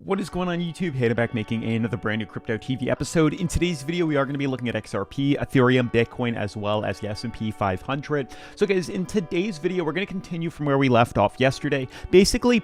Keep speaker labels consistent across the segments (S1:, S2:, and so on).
S1: What is going on YouTube? Hater back making another brand new Crypto TV episode. In today's video, we are going to be looking at XRP, Ethereum, Bitcoin, as well as the S&P 500. So guys, in today's video, we're going to continue from where we left off yesterday. Basically,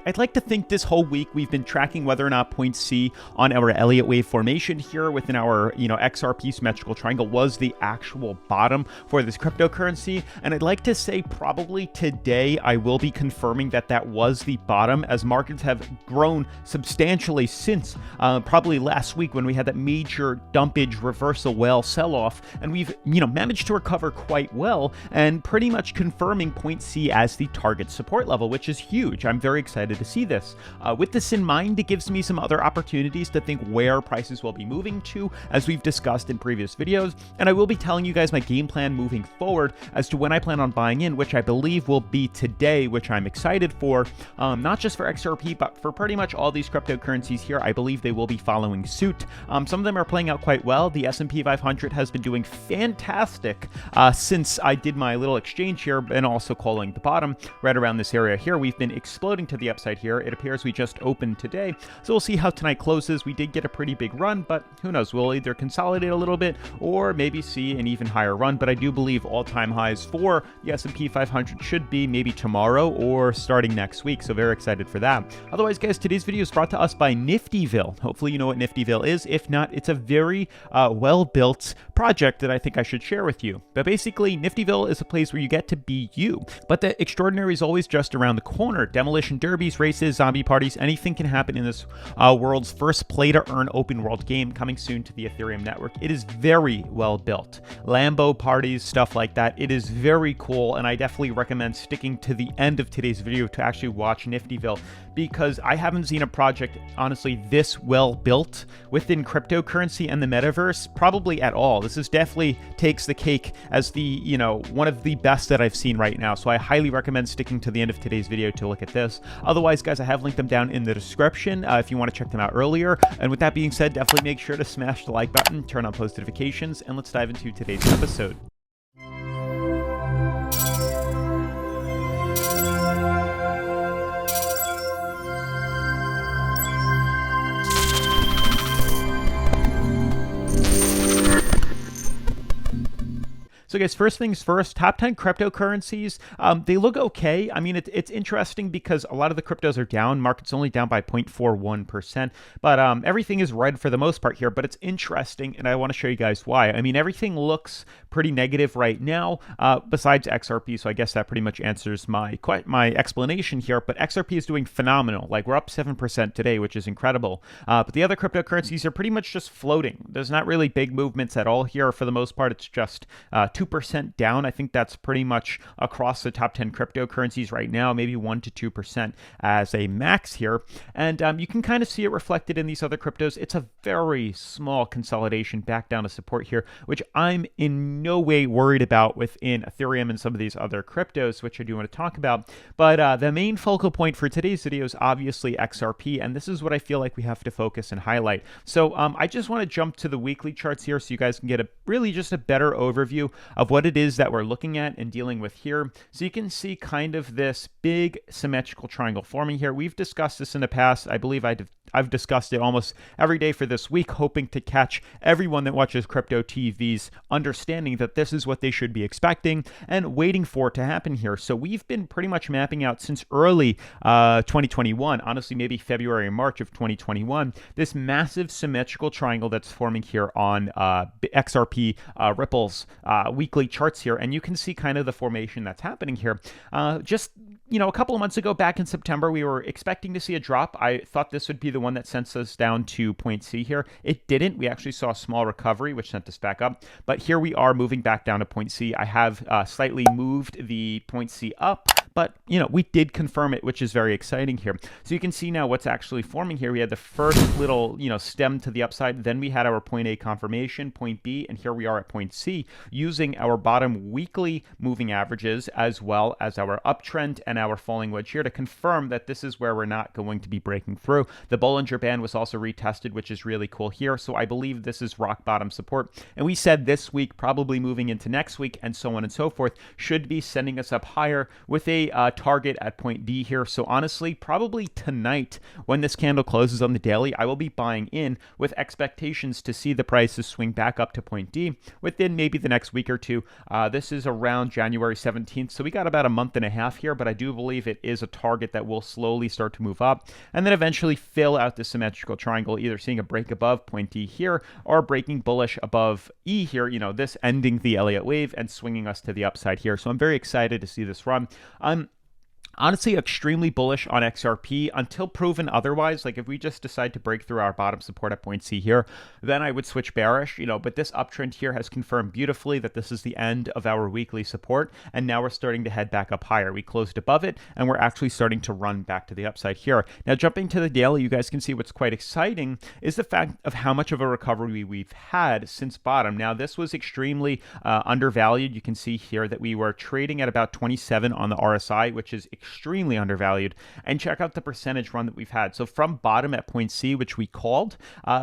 S1: I'd like to think this whole week we've been tracking whether or not point C on our Elliott wave formation here within our, XRP symmetrical triangle was the actual bottom for this cryptocurrency. And I'd like to say probably today I will be confirming that that was the bottom, as markets have grown substantially since probably last week when we had that major dumpage reversal whale sell-off, and we've managed to recover quite well and pretty much confirming point C as the target support level, which is huge. I'm very excited to see this. With this in mind, it gives me some other opportunities to think where prices will be moving to, as we've discussed in previous videos, and I will be telling you guys my game plan moving forward as to when I plan on buying in, which I believe will be today, which I'm excited for, not just for XRP, but for pretty much all these cryptocurrencies here. I believe they will be following suit. Some of them are playing out quite well. The S&P 500 has been doing fantastic since I did my little exchange here, and also calling the bottom right around this area here. We've been exploding to the upside here. It appears we just opened today, so we'll see how tonight closes. We did get a pretty big run, but who knows, we'll either consolidate a little bit or maybe see an even higher run. But I do believe all-time highs for the S&P 500 should be maybe tomorrow or starting next week, so very excited for that. Otherwise guys, today's video is brought to us by Niftyville. Hopefully you know what Niftyville is. If not, it's a very well-built project that I think I should share with you. But basically, Niftyville is a place where you get to be you, but the extraordinary is always just around the corner. Demolition derbies, races, zombie parties, anything can happen in this world's first play-to-earn open-world game coming soon to the Ethereum network. It is very well built. Lambo parties, stuff like that. It is very cool, and I definitely recommend sticking to the end of today's video to actually watch Niftyville, because I haven't seen a project, honestly, this well built within cryptocurrency and the metaverse probably at all. This is definitely takes the cake as the, one of the best that I've seen right now. So I highly recommend sticking to the end of today's video to look at this. Otherwise, guys, I have linked them down in the description if you want to check them out earlier. And with that being said, definitely make sure to smash the like button, turn on post notifications, and let's dive into today's episode. So guys, first things first, top 10 cryptocurrencies, they look okay. I mean, it's interesting because a lot of the cryptos are down. Market's only down by 0.41%, but everything is red for the most part here. But it's interesting, and I want to show you guys why. I mean, everything looks pretty negative right now, besides XRP, so I guess that pretty much answers my explanation here. But XRP is doing phenomenal. Like, we're up 7% today, which is incredible. But the other cryptocurrencies are pretty much just floating. There's not really big movements at all here. For the most part, it's just 2% down. I think that's pretty much across the top 10 cryptocurrencies right now, maybe 1 to 2% as a max here. And you can kind of see it reflected in these other cryptos. It's a very small consolidation back down to support here, which I'm in no way worried about within Ethereum and some of these other cryptos, which I do want to talk about. But the main focal point for today's video is obviously XRP, and this is what I feel like we have to focus and highlight. So I just want to jump to the weekly charts here so you guys can get really just a better overview of what it is that we're looking at and dealing with here. So you can see kind of this big symmetrical triangle forming here. We've discussed this in the past. I believe I've discussed it almost every day for this week, hoping to catch everyone that watches Crypto TV's understanding that this is what they should be expecting and waiting for it to happen here. So we've been pretty much mapping out since early 2021, honestly, maybe February and March of 2021, this massive symmetrical triangle that's forming here on XRP Ripple's weekly charts here, and you can see kind of the formation that's happening here. Just a couple of months ago, back in September, we were expecting to see a drop. I thought this would be the one that sent us down to point C here. It didn't. We actually saw a small recovery, which sent us back up. But here we are moving back down to point C. I have slightly moved the point C up, but we did confirm it, which is very exciting here. So you can see now what's actually forming here. We had the first little stem to the upside, then we had our point A confirmation, point B, and here we are at point C, using our bottom weekly moving averages as well as our uptrend and our falling wedge here to confirm that this is where we're not going to be breaking through. The Bollinger Band was also retested, which is really cool here. So I believe this is rock bottom support. And we said this week, probably moving into next week and so on and so forth, should be sending us up higher with a a target at point D here. So honestly, probably tonight when this candle closes on the daily, I will be buying in with expectations to see the prices swing back up to point D within maybe the next week or two. This is around January 17th, so we got about a month and a half here, but I do believe it is a target that will slowly start to move up and then eventually fill out the symmetrical triangle, either seeing a break above point D here or breaking bullish above E here, this ending the Elliott wave and swinging us to the upside here. So I'm very excited to see this run. I'm honestly extremely bullish on XRP until proven otherwise. Like if we just decide to break through our bottom support at point C here, then I would switch bearish, but this uptrend here has confirmed beautifully that this is the end of our weekly support, and now we're starting to head back up higher. We closed above it and we're actually starting to run back to the upside here. Now jumping to the daily, you guys can see what's quite exciting is the fact of how much of a recovery we've had since bottom. Now this was extremely undervalued. You can see here that we were trading at about 27 on the RSI, which is extremely undervalued, and check out the percentage run that we've had. So from bottom at point C, which we called,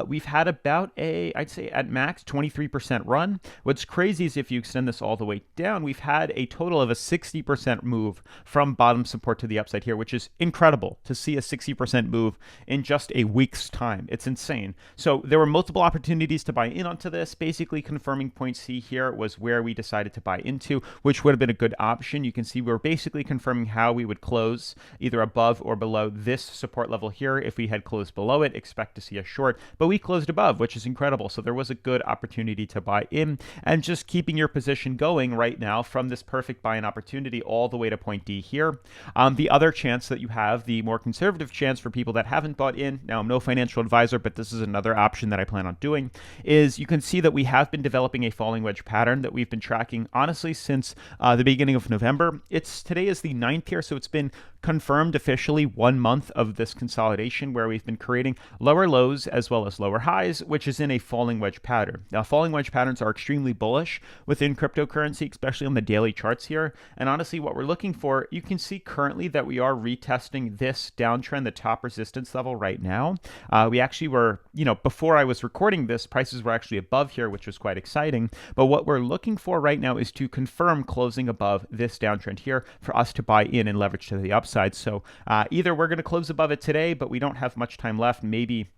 S1: we've had about I'd say at max 23% run. What's crazy is if you extend this all the way down, we've had a total of a 60% move from bottom support to the upside here, which is incredible to see a 60% move in just a week's time. It's insane. So there were multiple opportunities to buy in onto this. Basically confirming point C here was where we decided to buy into, which would have been a good option. You can see we're basically confirming how we would close either above or below this support level here. If we had closed below it, expect to see a short, but we closed above, which is incredible. So there was a good opportunity to buy in, and just keeping your position going right now from this perfect buy-in opportunity all the way to point D here. The other chance that you have, the more conservative chance for people that haven't bought in, now I'm no financial advisor, but this is another option that I plan on doing, is you can see that we have been developing a falling wedge pattern that we've been tracking honestly since the beginning of November. Today is the 9th here, so it's been confirmed officially 1 month of this consolidation where we've been creating lower lows as well as lower highs, which is in a falling wedge pattern. Now, falling wedge patterns are extremely bullish within cryptocurrency, especially on the daily charts here. And honestly, what we're looking for, you can see currently that we are retesting this downtrend, the top resistance level right now. We actually were, before I was recording this, prices were actually above here, which was quite exciting. But what we're looking for right now is to confirm closing above this downtrend here for us to buy in and leverage to the upside. So either we're going to close above it today, but we don't have much time left. Maybe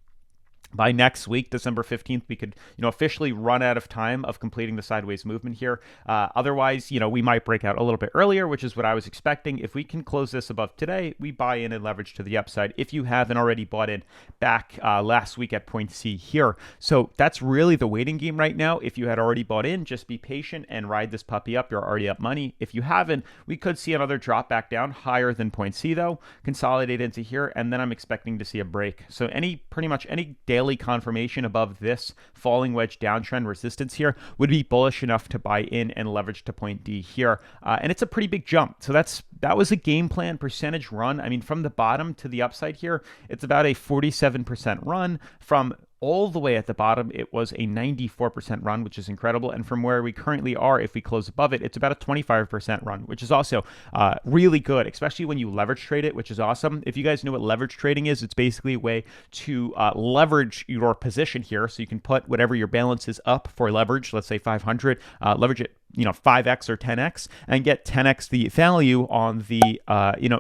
S1: by next week, December 15th, we could, officially run out of time of completing the sideways movement here. Otherwise, we might break out a little bit earlier, which is what I was expecting. If we can close this above today, we buy in and leverage to the upside if you haven't already bought in back last week at point C here. So that's really the waiting game right now. If you had already bought in, just be patient and ride this puppy up. You're already up money. If you haven't, we could see another drop back down higher than point C though, consolidate into here, and then I'm expecting to see a break. So pretty much any daily confirmation above this falling wedge downtrend resistance here would be bullish enough to buy in and leverage to point D here. And it's a pretty big jump. So that was a game plan percentage run. I mean, from the bottom to the upside here, it's about a 47% run. From all the way at the bottom, it was a 94% run, which is incredible. And from where we currently are, if we close above it, it's about a 25% run, which is also really good, especially when you leverage trade it, which is awesome. If you guys know what leverage trading is, it's basically a way to leverage your position here. So you can put whatever your balance is up for leverage, let's say 500, leverage it 5x or 10x and get 10x the value on the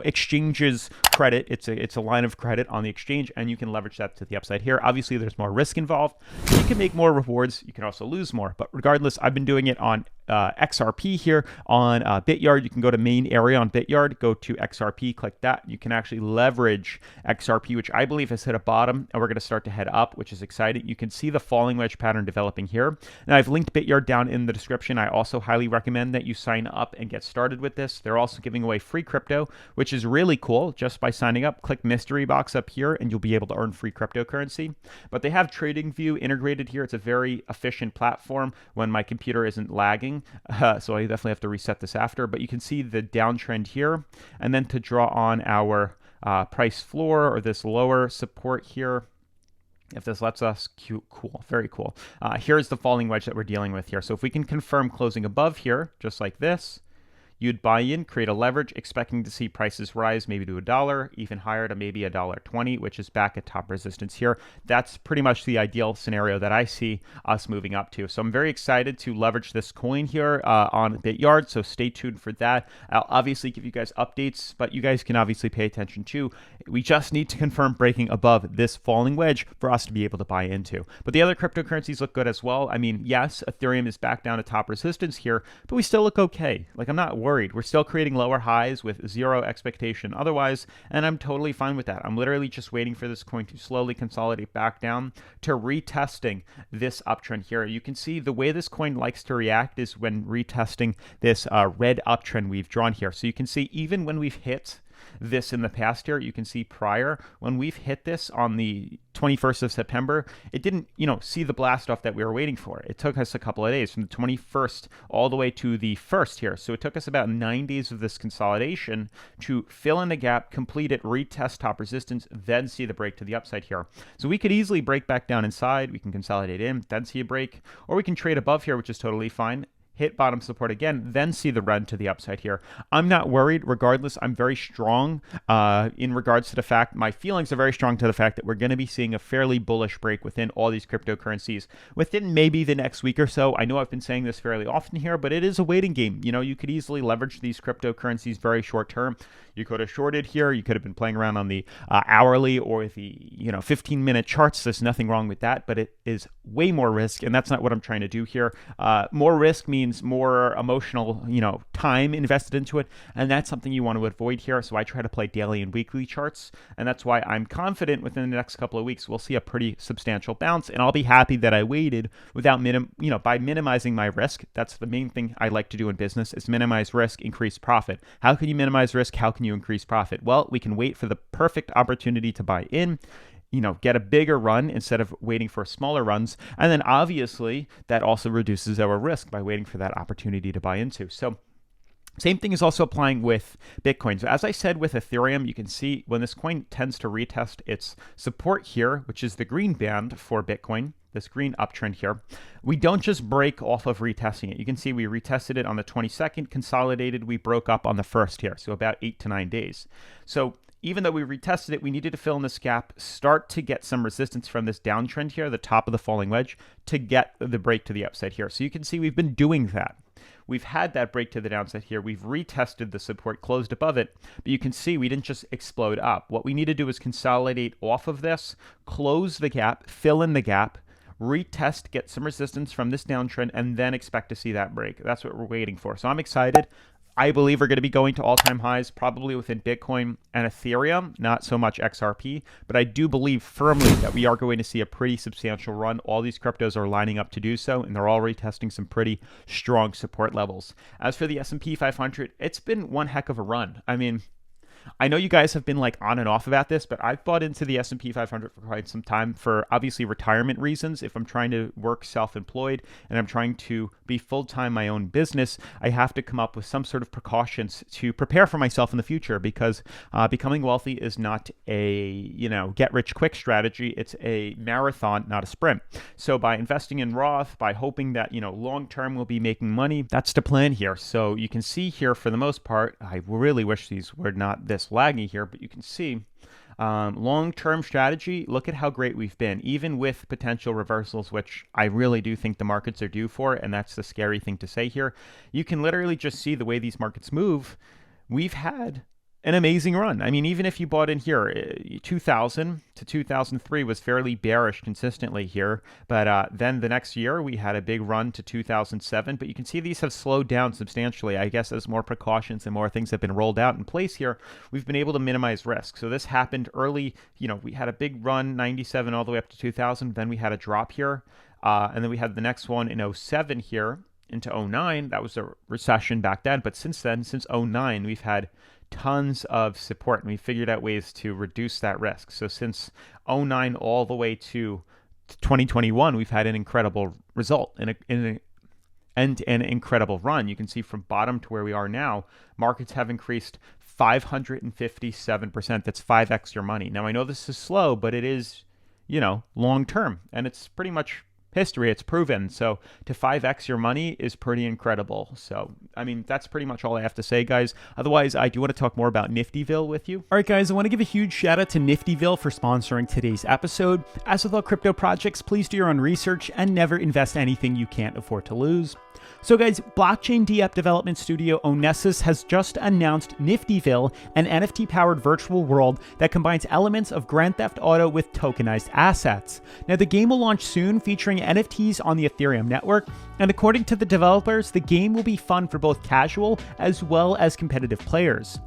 S1: exchange's credit. It's a line of credit on the exchange, and you can leverage that to the upside here. Obviously there's more risk involved. You can make more rewards, you can also lose more, but regardless, I've been doing it on XRP here on Bityard. You can go to main area on Bityard, go to XRP, click that. You can actually leverage XRP, which I believe has hit a bottom, and we're going to start to head up, which is exciting. You can see the falling wedge pattern developing here. Now I've linked Bityard down in the description. I also highly recommend that you sign up and get started with this. They're also giving away free crypto, which is really cool. Just by signing up, click mystery box up here and you'll be able to earn free cryptocurrency. But they have TradingView integrated here. It's a very efficient platform when my computer isn't lagging. So I definitely have to reset this after, but you can see the downtrend here. And then to draw on our price floor or this lower support here, if this lets us, cool, very cool. Here's the falling wedge that we're dealing with here. So if we can confirm closing above here, just like this, you'd buy in, create a leverage, expecting to see prices rise maybe to $1, even higher to maybe $1.20, which is back at top resistance here. That's pretty much the ideal scenario that I see us moving up to. So I'm very excited to leverage this coin here on BitYard, so stay tuned for that. I'll obviously give you guys updates, but you guys can obviously pay attention too. We just need to confirm breaking above this falling wedge for us to be able to buy into. But the other cryptocurrencies look good as well. I mean, yes, Ethereum is back down to top resistance here, but we still look okay. Like, I'm not worried. We're still creating lower highs with zero expectation otherwise, and I'm totally fine with that. I'm literally just waiting for this coin to slowly consolidate back down to retesting this uptrend here. You can see the way this coin likes to react is when retesting this red uptrend we've drawn here. So you can see even when we've hit this in the past here, you can see prior, when we've hit this on the 21st of September, it didn't, see the blast off that we were waiting for. It took us a couple of days from the 21st all the way to the 1st here. So it took us about 9 days of this consolidation to fill in the gap, complete it, retest top resistance, then see the break to the upside here. So we could easily break back down inside. We can consolidate in, then see a break, or we can trade above here, which is totally fine. Hit bottom support again, then see the run to the upside here. I'm not worried. Regardless, I'm very strong in regards to the fact, my feelings are very strong to the fact that we're going to be seeing a fairly bullish break within all these cryptocurrencies within maybe the next week or so. I know I've been saying this fairly often here, but it is a waiting game. You could easily leverage these cryptocurrencies very short term. You could have shorted here. You could have been playing around on the hourly or the 15-minute charts. There's nothing wrong with that, but it is way more risk, and that's not what I'm trying to do here. More risk means more emotional, time invested into it, and that's something you want to avoid here. So I try to play daily and weekly charts, and that's why I'm confident within the next couple of weeks we'll see a pretty substantial bounce, and I'll be happy that I waited without by minimizing my risk. That's the main thing I like to do in business, is minimize risk, increase profit. How can you minimize risk? How can you increase profit? Well, we can wait for the perfect opportunity to buy in, get a bigger run instead of waiting for smaller runs. And then obviously that also reduces our risk by waiting for that opportunity to buy into. So same thing is also applying with Bitcoin. So as I said with Ethereum, you can see when this coin tends to retest its support here, which is the green band for Bitcoin, this green uptrend here, we don't just break off of retesting it. You can see we retested it on the 22nd, consolidated, we broke up on the 1st here, so about 8 to 9 days. So even though we retested it, we needed to fill in this gap, start to get some resistance from this downtrend here, the top of the falling wedge, to get the break to the upside here. So you can see we've been doing that. We've had that break to the downside here. We've retested the support, closed above it, but you can see we didn't just explode up. What we need to do is consolidate off of this, close the gap, fill in the gap, retest, get some resistance from this downtrend, and then expect to see that break. That's what we're waiting for. So I'm excited. I believe we're going to be going to all-time highs, probably within Bitcoin and Ethereum, not so much XRP, but I do believe firmly that we are going to see a pretty substantial run. All these cryptos are lining up to do so, and they're all retesting some pretty strong support levels. As for the S&P 500, it's been one heck of a run. I mean, I know you guys have been like on and off about this, but I've bought into the S&P 500 for quite some time for obviously retirement reasons. If I'm trying to work self-employed and I'm trying to be full-time my own business, I have to come up with some sort of precautions to prepare for myself in the future, because becoming wealthy is not a, get-rich-quick strategy. It's a marathon, not a sprint. So by investing in Roth, by hoping that, long-term we'll be making money, that's the plan here. So you can see here, for the most part, I really wish these were not this laggy here, but you can see long-term strategy, look at how great we've been, even with potential reversals, which I really do think the markets are due for, and that's the scary thing to say here. You can literally just see the way these markets move. We've had an amazing run. I mean, even if you bought in here, 2000 to 2003 was fairly bearish consistently here, but then the next year we had a big run to 2007, but you can see these have slowed down substantially. I guess as more precautions and more things have been rolled out in place here, we've been able to minimize risk. So this happened early, we had a big run, 97 all the way up to 2000, then we had a drop here, and then we had the next one in 07 here into 09. That was a recession back then, but since then, since 09, we've had tons of support, and we figured out ways to reduce that risk. So since 09 all the way to 2021, we've had an incredible result and an incredible run. You can see from bottom to where we are now, markets have increased 557%. That's 5x your money. Now, I know this is slow, but it is, long term, and it's pretty much history. It's proven. So to 5x your money is pretty incredible. So, I mean, that's pretty much all I have to say, guys. Otherwise, I do want to talk more about Niftyville with you. All right, guys, I want to give a huge shout out to Niftyville for sponsoring today's episode. As with all crypto projects, please do your own research and never invest anything you can't afford to lose. So guys, blockchain DApp development studio Onessus has just announced Niftyville, an NFT-powered virtual world that combines elements of Grand Theft Auto with tokenized assets. Now, the game will launch soon, featuring NFTs on the Ethereum network, and according to the developers, the game will be fun for both casual as well as competitive players.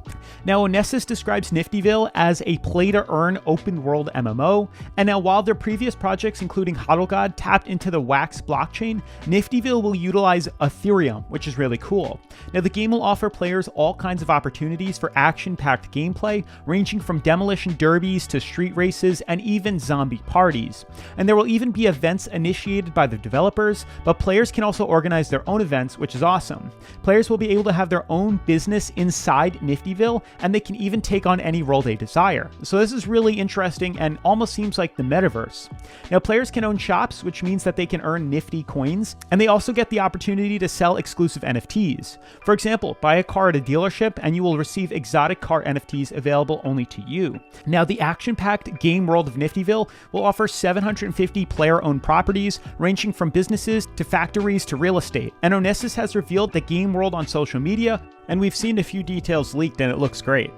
S1: Now, Onessus describes Niftyville as a play-to-earn open-world MMO, and now while their previous projects, including Hodl God, tapped into the Wax blockchain, Niftyville will utilize Ethereum, which is really cool. Now, the game will offer players all kinds of opportunities for action-packed gameplay, ranging from demolition derbies to street races and even zombie parties. And there will even be events initiated by the developers, but players can also organize their own events, which is awesome. Players will be able to have their own business inside Niftyville, and they can even take on any role they desire. So this is really interesting and almost seems like the metaverse. Now, players can own shops, which means that they can earn Nifty coins, and they also get the opportunity to sell exclusive NFTs. For example, buy a car at a dealership and you will receive exotic car NFTs available only to you. Now, the action-packed game world of Niftyville will offer 750 player-owned properties, ranging from businesses to factories to real estate. And Onessus has revealed the game world on social media, and we've seen a few details leaked and it looks great.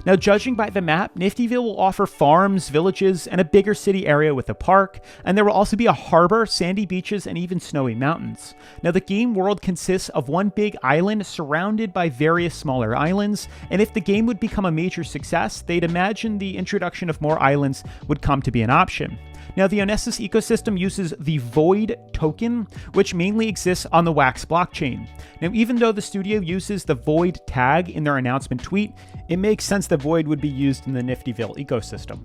S1: Now, judging by the map, Niftyville will offer farms, villages, and a bigger city area with a park, and there will also be a harbor, sandy beaches, and even snowy mountains. Now, the game world consists of one big island surrounded by various smaller islands, and if the game would become a major success, they'd imagine the introduction of more islands would come to be an option. Now, the Onessus ecosystem uses the Void token, which mainly exists on the Wax blockchain. Now, even though the studio uses the Void tag in their announcement tweet, it makes sense that Void would be used in the Niftyville ecosystem.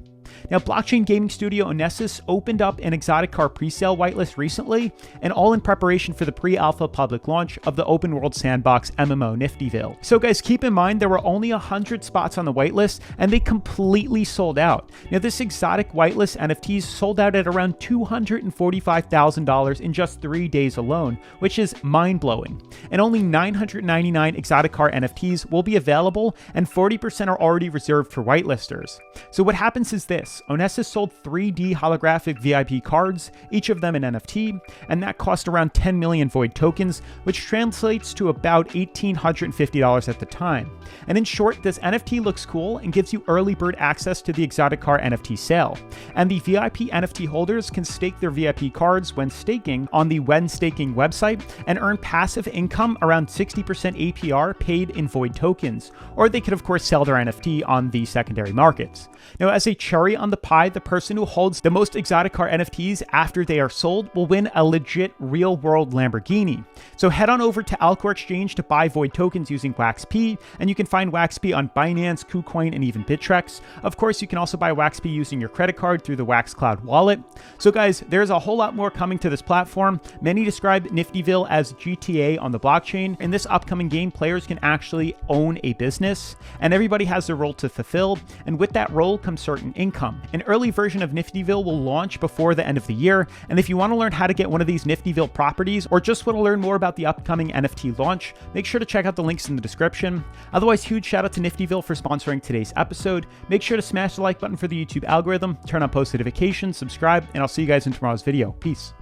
S1: Now, blockchain gaming studio Onessus opened up an exotic car presale whitelist recently, and all in preparation for the pre-alpha public launch of the open world sandbox MMO Niftyville. So guys, keep in mind there were only 100 spots on the whitelist, and they completely sold out. Now, this exotic whitelist NFTs sold out at around $245,000 in just 3 days alone, which is mind-blowing. And only 999 exotic car NFTs will be available, and 40% are already reserved for whitelisters. So what happens is this. Onessus sold 3D holographic VIP cards, each of them an NFT, and that cost around 10 million Void tokens, which translates to about $1,850 at the time. And in short, this NFT looks cool and gives you early bird access to the exotic car NFT sale. And the VIP NFT holders can stake their VIP cards when staking on the When Staking website and earn passive income around 60% APR paid in Void tokens, or they could of course sell their NFT on the secondary markets. Now, as a cherry on the pie, the person who holds the most exotic car NFTs after they are sold will win a legit real-world Lamborghini. So head on over to Alcor Exchange to buy Void tokens using WaxP, and you can find WaxP on Binance, KuCoin, and even Bittrex. Of course, you can also buy WaxP using your credit card through the Wax Cloud wallet. So guys, there's a whole lot more coming to this platform. Many describe Niftyville as GTA on the blockchain. In this upcoming game, players can actually own a business, and everybody has their role to fulfill, and with that role comes certain income. An early version of Niftyville will launch before the end of the year, and if you want to learn how to get one of these Niftyville properties, or just want to learn more about the upcoming NFT launch, make sure to check out the links in the description. Otherwise, huge shout out to Niftyville for sponsoring today's episode. Make sure to smash the like button for the YouTube algorithm, turn on post notifications, subscribe, and I'll see you guys in tomorrow's video. Peace.